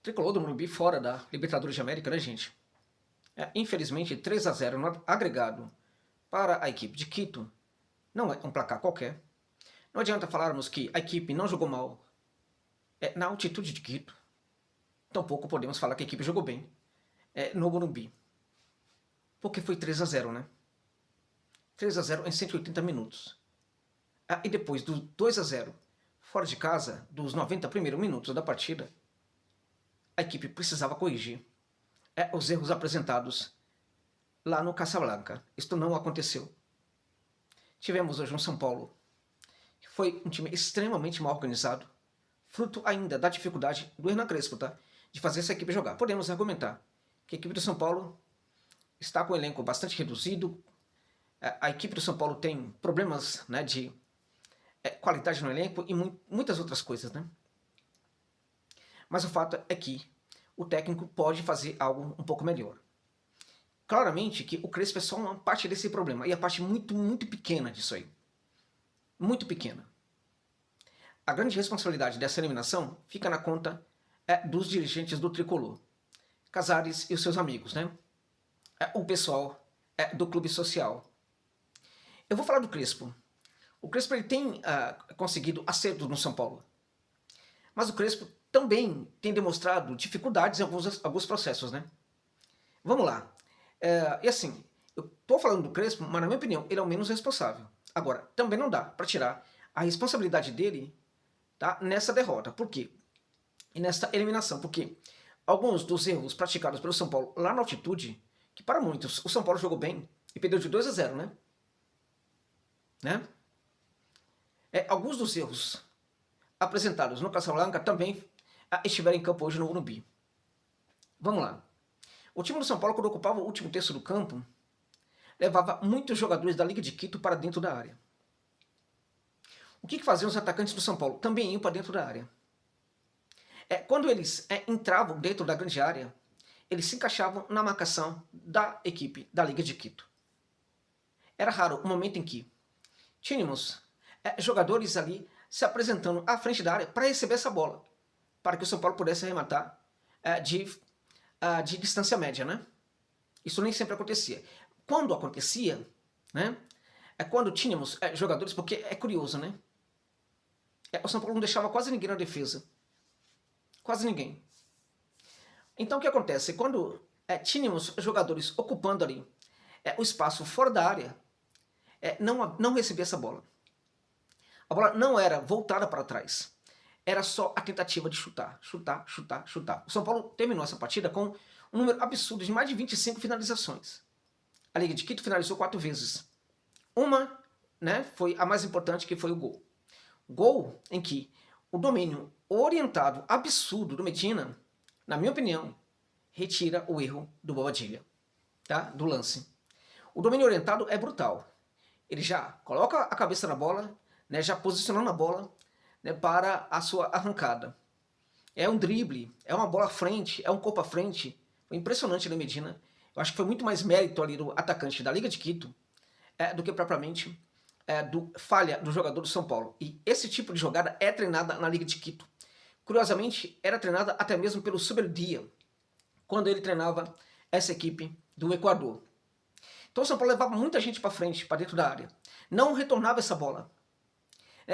Tricolor do Morumbi fora da Libertadores de América, né, gente? Infelizmente, 3-0 no agregado para a equipe de Quito não é um placar qualquer. Não adianta falarmos que a equipe não jogou mal na altitude de Quito. Tampouco podemos falar que a equipe jogou bem no Morumbi. Porque foi 3-0, né? 3-0 em 180 minutos. E depois do 2-0 fora de casa, dos 90 primeiros minutos da partida, a equipe precisava corrigir os erros apresentados lá no Casablanca. Isto não aconteceu. Tivemos hoje um São Paulo que foi um time extremamente mal organizado, fruto ainda da dificuldade do Hernan Crespo, tá? De fazer essa equipe jogar. Podemos argumentar que a equipe do São Paulo está com o elenco bastante reduzido. A equipe do São Paulo tem problemas, né, de qualidade no elenco e muitas outras coisas, né? Mas o fato é que o técnico pode fazer algo um pouco melhor. Claramente que o Crespo é só uma parte desse problema, e a parte muito, muito pequena disso aí. Muito pequena. A grande responsabilidade dessa eliminação fica na conta dos dirigentes do Tricolor. Casares e os seus amigos, né? O pessoal do clube social. Eu vou falar do Crespo. O Crespo ele tem conseguido acertos no São Paulo. Mas o Crespo também tem demonstrado dificuldades em alguns processos, né? Vamos lá. E assim, eu estou falando do Crespo, mas na minha opinião, ele é o menos responsável. Agora, também não dá para tirar a responsabilidade dele, tá, nessa derrota. Por quê? E nessa eliminação. Porque alguns dos erros praticados pelo São Paulo lá na altitude, que para muitos o São Paulo jogou bem e perdeu de 2-0, né? Alguns dos erros apresentados no Casablanca também estiveram em campo hoje no Morumbi. Vamos lá. O time do São Paulo, quando ocupava o último terço do campo, levava muitos jogadores da Liga de Quito para dentro da área. O que faziam os atacantes do São Paulo? Também iam para dentro da área. Quando eles entravam dentro da grande área, eles se encaixavam na marcação da equipe da Liga de Quito. Era raro o momento em que tínhamos jogadores ali se apresentando à frente da área para receber essa bola, para que o São Paulo pudesse arrematar de distância média, né? Isso nem sempre acontecia. Quando acontecia, né? Quando tínhamos jogadores, porque é curioso, né? O São Paulo não deixava quase ninguém na defesa. Quase ninguém. Então o que acontece? Quando tínhamos jogadores ocupando ali o espaço fora da área, não recebia essa bola. A bola não era voltada para trás. Era só a tentativa de chutar, chutar, chutar, chutar. O São Paulo terminou essa partida com um número absurdo de mais de 25 finalizações. A Liga de Quito finalizou 4 vezes. Uma, né, foi a mais importante, que foi o gol. Gol em que o domínio orientado absurdo do Medina, na minha opinião, retira o erro do Bobadilla, tá? Do lance. O domínio orientado é brutal. Ele já coloca a cabeça na bola, né, já posicionando a bola, né, para a sua arrancada. É um drible, é uma bola à frente, é um corpo à frente. Foi impressionante no Medina. Eu acho que foi muito mais mérito ali do atacante da Liga de Quito do que propriamente falha do jogador do São Paulo. E esse tipo de jogada é treinada na Liga de Quito. Curiosamente, era treinada até mesmo pelo Subeldia, quando ele treinava essa equipe do Equador. Então o São Paulo levava muita gente para frente, para dentro da área. Não retornava essa bola.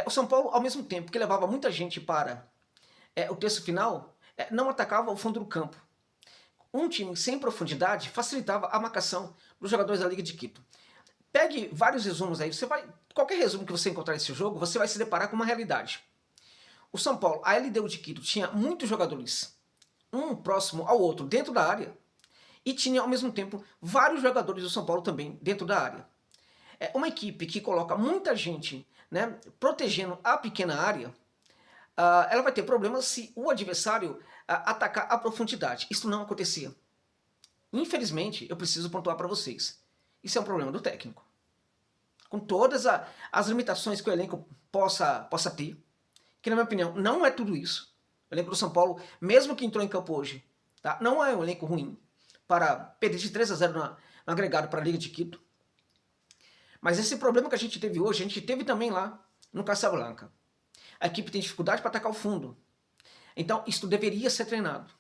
O São Paulo, ao mesmo tempo que levava muita gente para o terço final, não atacava o fundo do campo. Um time sem profundidade facilitava a marcação dos jogadores da Liga de Quito. Pegue vários resumos aí, qualquer resumo que você encontrar nesse jogo, você vai se deparar com uma realidade. O São Paulo, a LDU de Quito, tinha muitos jogadores, um próximo ao outro, dentro da área, e tinha, ao mesmo tempo, vários jogadores do São Paulo também dentro da área. Uma equipe que coloca muita gente, né, protegendo a pequena área, ela vai ter problemas se o adversário atacar a profundidade. Isso não acontecia. Infelizmente, eu preciso pontuar para vocês. Isso é um problema do técnico. Com todas as limitações que o elenco possa ter, que na minha opinião não é tudo isso. O elenco do São Paulo, mesmo que entrou em campo hoje, tá, não é um elenco ruim para perder de 3-0 no agregado para a Liga de Quito. Mas esse problema que a gente teve hoje, a gente teve também lá no Casablanca. A equipe tem dificuldade para atacar o fundo. Então, isso deveria ser treinado.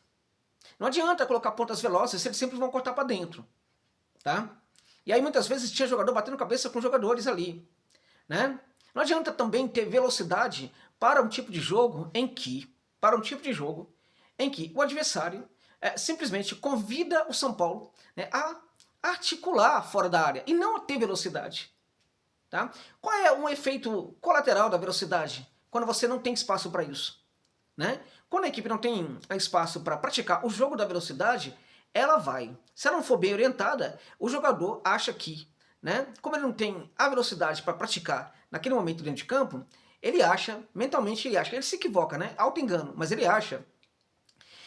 Não adianta colocar pontas velozes, eles sempre vão cortar para dentro, tá? E aí muitas vezes tinha jogador batendo cabeça com jogadores ali, né? Não adianta também ter velocidade para um tipo de jogo em que, o adversário simplesmente convida o São Paulo, né, a articular fora da área e não a ter velocidade. Tá? Qual é um efeito colateral da velocidade? Quando você não tem espaço para isso. Né? Quando a equipe não tem espaço para praticar o jogo da velocidade, ela vai. Se ela não for bem orientada, o jogador acha que, né, como ele não tem a velocidade para praticar naquele momento dentro de campo, ele acha, mentalmente ele se equivoca, né? Auto-engano, mas ele acha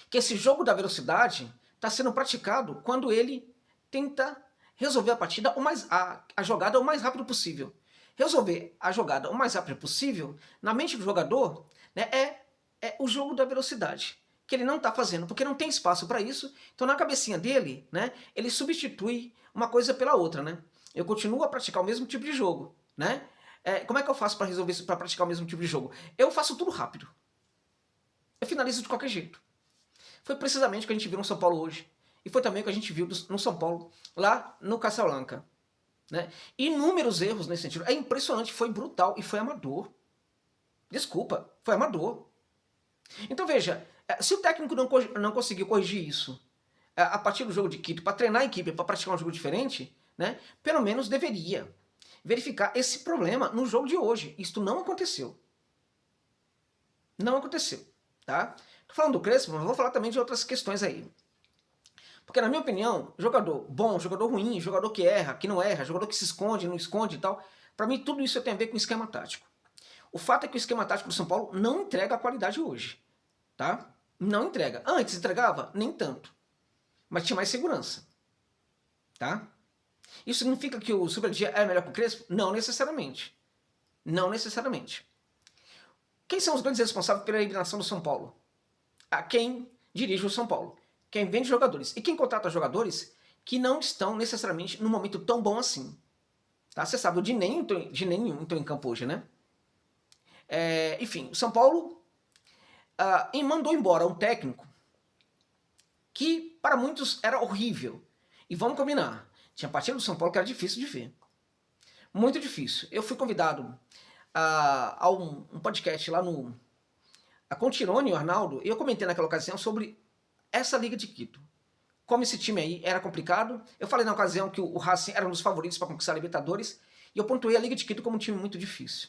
que esse jogo da velocidade está sendo praticado quando ele tenta resolver a partida, a jogada o mais rápido possível. Resolver a jogada o mais rápido possível, na mente do jogador, né, é o jogo da velocidade, que ele não está fazendo, porque não tem espaço para isso, então na cabecinha dele, né, ele substitui uma coisa pela outra. Né? Eu continuo a praticar o mesmo tipo de jogo. Né? Como é que eu faço para resolver isso, para praticar o mesmo tipo de jogo? Eu faço tudo rápido. Eu finalizo de qualquer jeito. Foi precisamente o que a gente viu no São Paulo hoje. E foi também o que a gente viu no São Paulo, lá no Casablanca. Né? Inúmeros erros nesse sentido. É impressionante, foi brutal e foi amador. Desculpa, foi amador. Então veja, se o técnico não conseguiu corrigir isso a partir do jogo de Quito, para treinar a equipe, para praticar um jogo diferente, né, pelo menos deveria verificar esse problema no jogo de hoje. Isto não aconteceu. Não aconteceu. Tá? Tô falando do Crespo, mas vou falar também de outras questões aí. Porque, na minha opinião, jogador bom, jogador ruim, jogador que erra, que não erra, jogador que se esconde, não esconde e tal, para mim tudo isso tem a ver com esquema tático. O fato é que o esquema tático do São Paulo não entrega a qualidade hoje. Tá? Não entrega. Antes entregava? Nem tanto. Mas tinha mais segurança. Tá? Isso significa que o Superdia é melhor que o Crespo? Não necessariamente. Não necessariamente. Quem são os grandes responsáveis pela eliminação do São Paulo? Quem dirige o São Paulo. Quem vende jogadores. E quem contrata jogadores que não estão necessariamente num momento tão bom assim. Tá? Você sabe, o Dinenho entrou em campo hoje, né? Enfim, o São Paulo mandou embora um técnico que para muitos era horrível. E vamos combinar, tinha partida do São Paulo que era difícil de ver. Muito difícil. Eu fui convidado a um podcast lá com o Tirone e o Arnaldo, e eu comentei naquela ocasião sobre essa Liga de Quito. Como esse time aí era complicado. Eu falei na ocasião que o Racing era um dos favoritos para conquistar a Libertadores, e eu pontuei a Liga de Quito como um time muito difícil.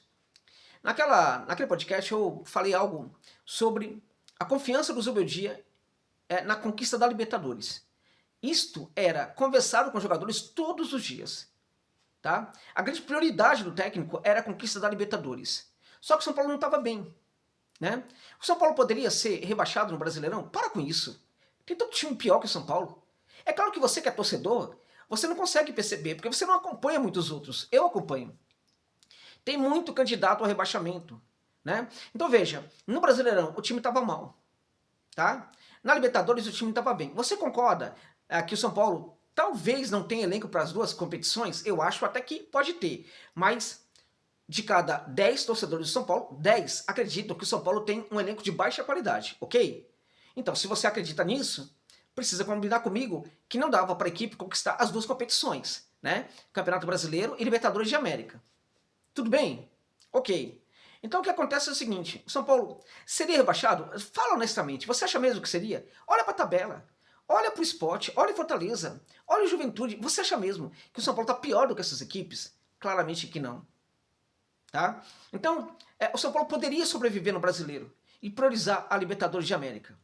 Naquele podcast eu falei algo sobre a confiança do Zubeldia na conquista da Libertadores. Isto era conversado com os jogadores todos os dias. Tá? A grande prioridade do técnico era a conquista da Libertadores. Só que o São Paulo não estava bem. Né? O São Paulo poderia ser rebaixado no Brasileirão? Para com isso. Tem tanto time pior que o São Paulo. É claro que você que é torcedor, você não consegue perceber, porque você não acompanha muitos outros. Eu acompanho. Tem muito candidato ao rebaixamento. Né? Então veja, no Brasileirão o time estava mal. Tá? Na Libertadores o time estava bem. Você concorda que o São Paulo talvez não tenha elenco para as duas competições? Eu acho até que pode ter. Mas de cada 10 torcedores do São Paulo, 10 acreditam que o São Paulo tem um elenco de baixa qualidade. Ok? Então, se você acredita nisso, precisa combinar comigo que não dava para a equipe conquistar as duas competições. Né? Campeonato Brasileiro e Libertadores de América. Tudo bem? Ok. Então o que acontece é o seguinte, o São Paulo seria rebaixado? Fala honestamente, você acha mesmo que seria? Olha para a tabela, olha para o Sport, olha o Fortaleza, olha o Juventude, você acha mesmo que o São Paulo está pior do que essas equipes? Claramente que não. Tá? Então, o São Paulo poderia sobreviver no Brasileiro e priorizar a Libertadores de América.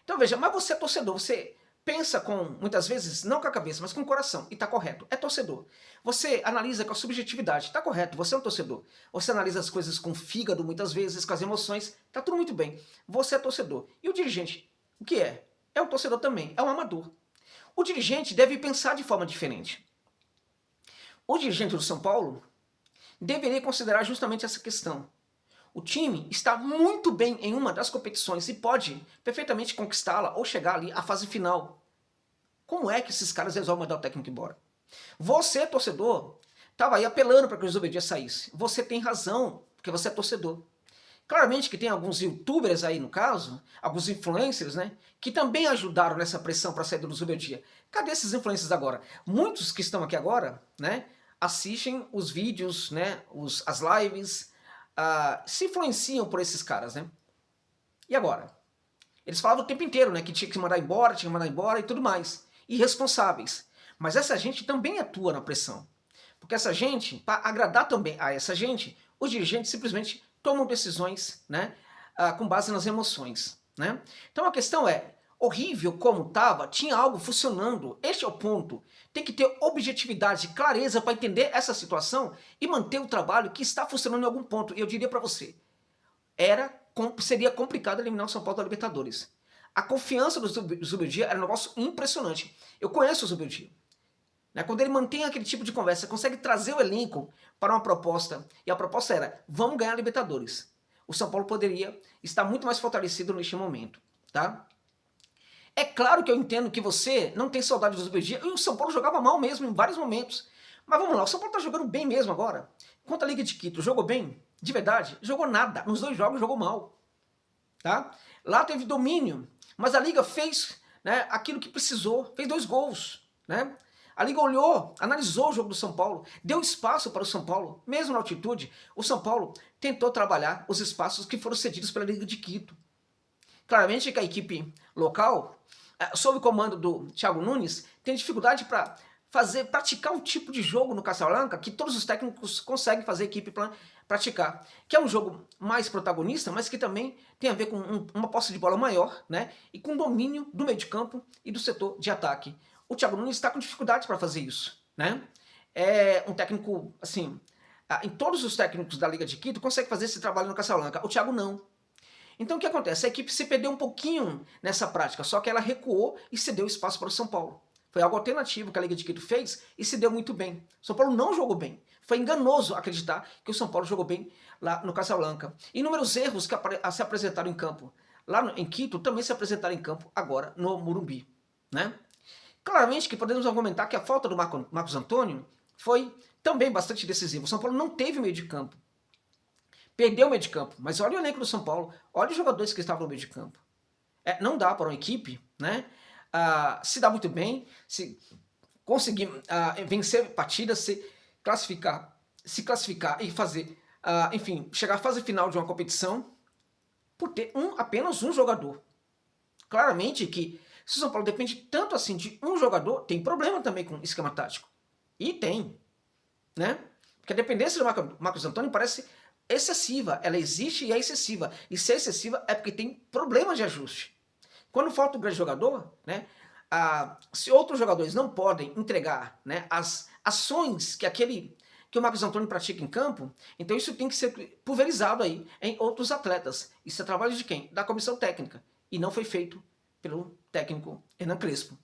Então veja, mas você é torcedor, você pensa muitas vezes, não com a cabeça, mas com o coração, e está correto, é torcedor. Você analisa com a subjetividade, está correto, você é um torcedor. Você analisa as coisas com o fígado, muitas vezes, com as emoções, está tudo muito bem. Você é torcedor. E o dirigente, o que é? É um torcedor também, é um amador. O dirigente deve pensar de forma diferente. O dirigente do São Paulo deveria considerar justamente essa questão. O time está muito bem em uma das competições e pode perfeitamente conquistá-la ou chegar ali à fase final. Como é que esses caras resolvem mandar o técnico embora? Você, torcedor, estava aí apelando para que o Zubeldia saísse. Você tem razão, porque você é torcedor. Claramente que tem alguns youtubers aí, no caso, alguns influencers, né, que também ajudaram nessa pressão para a saída do Zubeldia. Cadê esses influencers agora? Muitos que estão aqui agora, né, assistem os vídeos, né, as lives, se influenciam por esses caras, né? E agora? Eles falavam o tempo inteiro, né, que tinha que mandar embora, tinha que mandar embora e tudo mais. Irresponsáveis. Mas essa gente também atua na pressão. Porque essa gente, para agradar também a essa gente, os dirigentes simplesmente tomam decisões, né, com base nas emoções, né? Então a questão é, horrível como estava, tinha algo funcionando. Este é o ponto. Tem que ter objetividade, clareza para entender essa situação e manter o trabalho que está funcionando em algum ponto. E eu diria para você, seria complicado eliminar o São Paulo da Libertadores. A confiança do Zubeldia era um negócio impressionante. Eu conheço o Zubeldia. Né? Quando ele mantém aquele tipo de conversa, consegue trazer o elenco para uma proposta, e a proposta era, vamos ganhar a Libertadores. O São Paulo poderia estar muito mais fortalecido neste momento. Tá? É claro que eu entendo que você não tem saudade do Zubeldia, e o São Paulo jogava mal mesmo em vários momentos. Mas vamos lá, o São Paulo está jogando bem mesmo agora. Quanto à Liga de Quito, jogou bem? De verdade? Jogou nada. Nos 2 jogos jogou mal. Tá? Lá teve domínio, mas a Liga fez, né, aquilo que precisou, fez 2 gols. Né? A Liga olhou, analisou o jogo do São Paulo, deu espaço para o São Paulo, mesmo na altitude, o São Paulo tentou trabalhar os espaços que foram cedidos pela Liga de Quito. Claramente que a equipe local, sob o comando do Thiago Nunes, tem dificuldade para praticar um tipo de jogo no Casablanca que todos os técnicos conseguem fazer a equipe praticar, que é um jogo mais protagonista, mas que também tem a ver com uma posse de bola maior, né, e com domínio do meio de campo e do setor de ataque. O Thiago Nunes está com dificuldade para fazer isso, né? É um técnico, assim, em todos os técnicos da Liga de Quito consegue fazer esse trabalho no Casablanca, o Thiago não. Então o que acontece? A equipe se perdeu um pouquinho nessa prática, só que ela recuou e cedeu espaço para o São Paulo. Foi algo alternativo que a Liga de Quito fez e se deu muito bem. O São Paulo não jogou bem. Foi enganoso acreditar que o São Paulo jogou bem lá no Casablanca. Inúmeros erros que se apresentaram em campo lá em Quito também se apresentaram em campo agora no Morumbi, né? Claramente que podemos argumentar que a falta do Marcos Antônio foi também bastante decisiva. O São Paulo não teve meio de campo. Perdeu o meio de campo, mas olha o elenco do São Paulo, olha os jogadores que estavam no meio de campo. Não dá para uma equipe, né, se dar muito bem, se conseguir vencer partidas, se classificar e fazer, enfim, chegar à fase final de uma competição por ter apenas um jogador. Claramente que se o São Paulo depende tanto assim de um jogador, tem problema também com esquema tático. E tem, né? Porque a dependência do Marcos Antônio parece excessiva. Ela existe e é excessiva. E se é excessiva é porque tem problema de ajuste. Quando falta um grande jogador, né? Se outros jogadores não podem entregar, né, as ações que o Marcos Antônio pratica em campo, então isso tem que ser pulverizado aí em outros atletas. Isso é trabalho de quem? Da comissão técnica. E não foi feito pelo técnico Hernan Crespo.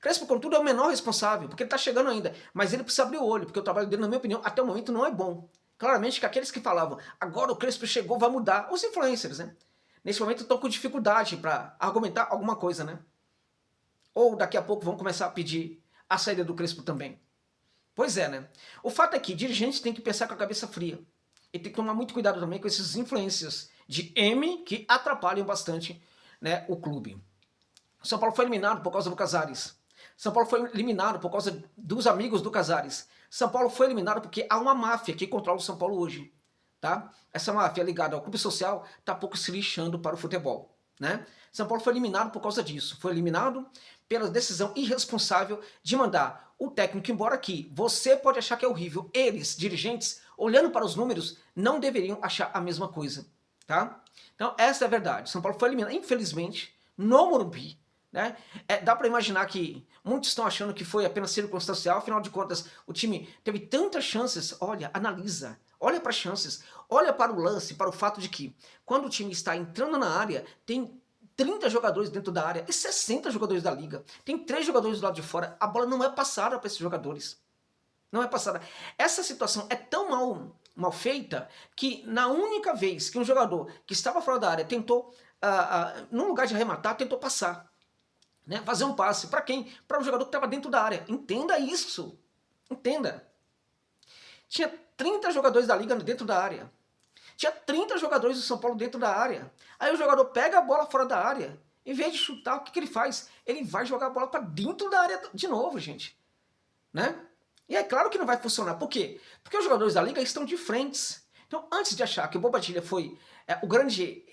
Crespo, contudo, é o menor responsável, porque ele está chegando ainda, mas ele precisa abrir o olho, porque o trabalho dele, na minha opinião, até o momento não é bom. Claramente que aqueles que falavam, agora o Crespo chegou, vai mudar, os influencers, né? Nesse momento estão com dificuldade para argumentar alguma coisa, né? Ou daqui a pouco vão começar a pedir a saída do Crespo também. Pois é, né? O fato é que dirigentes têm que pensar com a cabeça fria. E tem que tomar muito cuidado também com esses influências de M que atrapalham bastante, né, o clube. São Paulo foi eliminado por causa do Casares. São Paulo foi eliminado por causa dos amigos do Casares. São Paulo foi eliminado porque há uma máfia que controla o São Paulo hoje. Tá? Essa máfia ligada ao clube social está pouco se lixando para o futebol. Né? São Paulo foi eliminado por causa disso. Foi eliminado pela decisão irresponsável de mandar o técnico embora aqui. Você pode achar que é horrível. Eles, dirigentes, olhando para os números, não deveriam achar a mesma coisa. Tá? Então essa é a verdade. São Paulo foi eliminado, infelizmente, no Morumbi. Né? Dá para imaginar que muitos estão achando que foi apenas circunstancial, afinal de contas o time teve tantas chances. Olha, analisa, olha para as chances, olha para o lance, para o fato de que quando o time está entrando na área, tem 30 jogadores dentro da área e 60 jogadores da liga, tem 3 jogadores do lado de fora, a bola não é passada para esses jogadores, não é passada. Essa situação é tão mal feita que na única vez que um jogador que estava fora da área tentou, no lugar de arrematar, tentou passar. Né, fazer um passe. Para quem? Para o jogador que estava dentro da área. Entenda isso. Entenda. Tinha 30 jogadores da liga dentro da área. Tinha 30 jogadores do São Paulo dentro da área. Aí o jogador pega a bola fora da área. Em vez de chutar, o que ele faz? Ele vai jogar a bola para dentro da área de novo, gente. Né? E é claro que não vai funcionar. Por quê? Porque os jogadores da liga estão de frente. Então, antes de achar que o Bobadilha foi o grande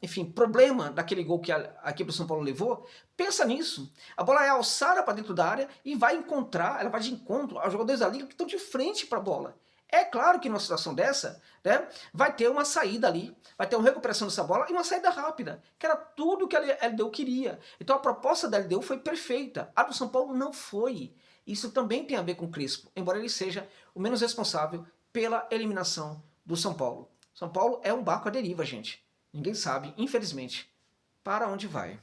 enfim, problema daquele gol que a equipe do São Paulo levou, pensa nisso. A bola é alçada para dentro da área e vai encontrar, ela vai de encontro aos jogadores da liga que estão de frente para a bola. É claro que numa situação dessa, né, vai ter uma saída ali, vai ter uma recuperação dessa bola e uma saída rápida, que era tudo que a LDU queria. Então a proposta da LDU foi perfeita, a do São Paulo não foi. Isso também tem a ver com o Crespo, embora ele seja o menos responsável pela eliminação do São Paulo. São Paulo é um barco à deriva, gente. Ninguém sabe, infelizmente, para onde vai.